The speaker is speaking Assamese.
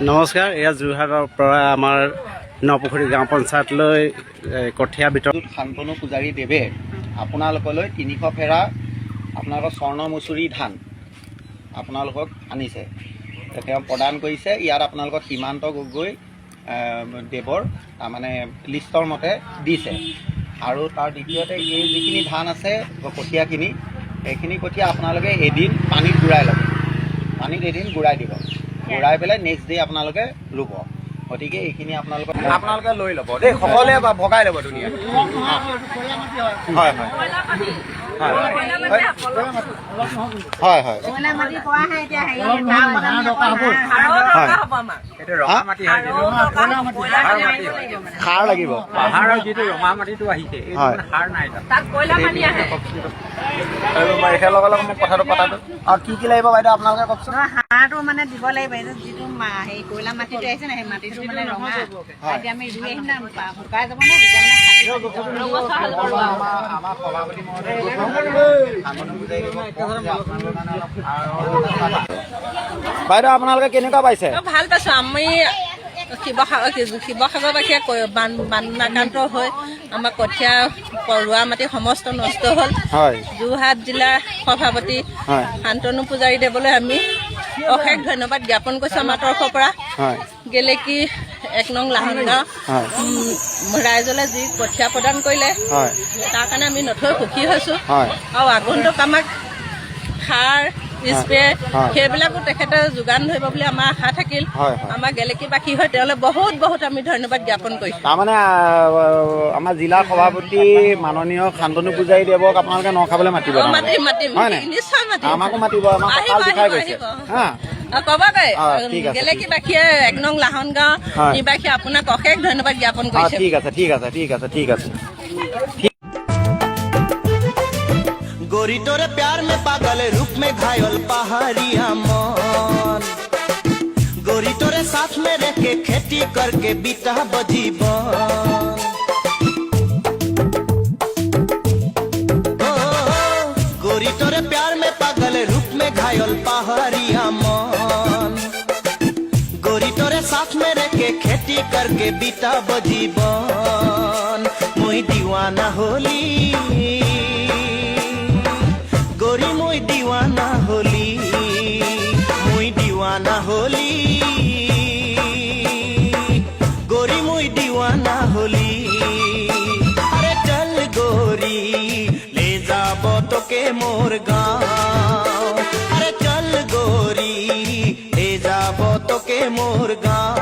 নমস্কাৰ, এয়া যোৰহাটৰ পৰা আমাৰ নপুখুৰী গাঁও পঞ্চায়তলৈ কঠীয়া বিতৰণ। শান্তনু পূজাৰী দেৱে আপোনালোকলৈ 300 ফেৰা আপোনালোকৰ স্বৰ্ণমুচুৰী ধান আপোনালোকক আনিছে, তেওঁ প্ৰদান কৰিছে। ইয়াত আপোনালোকক সীমান্ত গগৈ দেৱৰ তাৰমানে লিষ্টৰ মতে দিছে। আৰু তাৰ দ্বিতীয়তে এই যিখিনি ধান আছে কঠীয়াখিনি, এইখিনি কঠীয়া আপোনালোকে এদিন পানীত গুড়াই ল'ব, পানীত এদিন গুড়াই দিব, গুড়াই পেলাই নেক্সট ডে আপোনালোকে ৰুব। গতিকে এইখিনি আপোনালোকে লৈ ল'ব দেই, সকলোৱে ভগাই ল'ব ধুনীয়াকৈ। হয় হয় হয় হয় সাৰ লাগিব, পাহাৰৰ যিটো ৰঙা মাটিটো আহিছে সাৰ নাই একে লগে লগে মোক কথাটো পতাটো। আৰু কি কি লাগিব বাইদেউ আপোনালোকে কওকচোন। সাৰটো মানে দিব লাগিব, যিটো হেৰি কয়লা মাটিটো আহিছে না, সেই মাটিটো মানে ৰঙা, এতিয়া আমি ৰুই আহিম না, শুকাই যাব নে তেতিয়া আমাৰ সভাপতি মহোদয় বাইদেউ আপোনালোকে কেনেকুৱা পাইছে? ভাল পাইছো। আমি শিৱসাগৰবাসীয়ে বানআক্ৰান্ত হৈ আমাৰ কঠীয়া ৰোৱা মাটি সমস্ত নষ্ট হ'ল। যোৰহাট জিলাৰ সভাপতি শান্তনু পূজাৰী দেৱলৈ আমি অশেষ ধন্যবাদ জ্ঞাপন কৰিছোঁ আমাৰ তৰফৰ পৰা। গেলেকী 1 নং লাহন গাঁও ৰাইজলৈ যি কঠীয়া প্ৰদান কৰিলে তাৰ কাৰণে আমি নথৈ সুখী হৈছোঁ। আৰু আগন্তুক আমাক সাৰ স্প্ৰে সেইবিলাকো তেখেতে যোগান ধৰিব বুলি আমাৰ আশা থাকিল। আমাৰ গেলেকীবাসী হৈ তেওঁলৈ বহুত বহুত আমি ধন্যবাদ জ্ঞাপন কৰিছোঁ। তাৰমানে আমাৰ জিলাৰ সভাপতি মাননীয় শান্তনু পূজাৰী দেৱক আপোনালোকে ন খাবলৈ মাতিব, নিশ্চয় মাতিম, আমাকো মাতিব, কবাকৈ গেলেকীবাসীয়ে 1 নং লাহন গাঁও নিবাসী আপোনাক অশেষ ধন্যবাদ জ্ঞাপন কৰিছে। ঠিক আছে ঠিক আছে ঠিক আছে ঠিক আছে। गोरी तोरे प्यार में पागल रूप में घायल पहाड़िया मन, गोरी तोरे साथ में रह के खेती करके बीता बजीवन। गोरी तोरे प्यार में पागल रूप में घायल पहाड़िया मन, गोरी तोरे साथ में रह के खेती करके बीता बजीवन। मुई दीवाना होली गोरी, मुई दीवाना होली, मुई दीवाना होली गोरी, मुई दीवाना होली। अरे चल गोरी ले जाबो तो के मोर गाँव, अरे चल गोरी ले जाबो तो के मोर गाँव।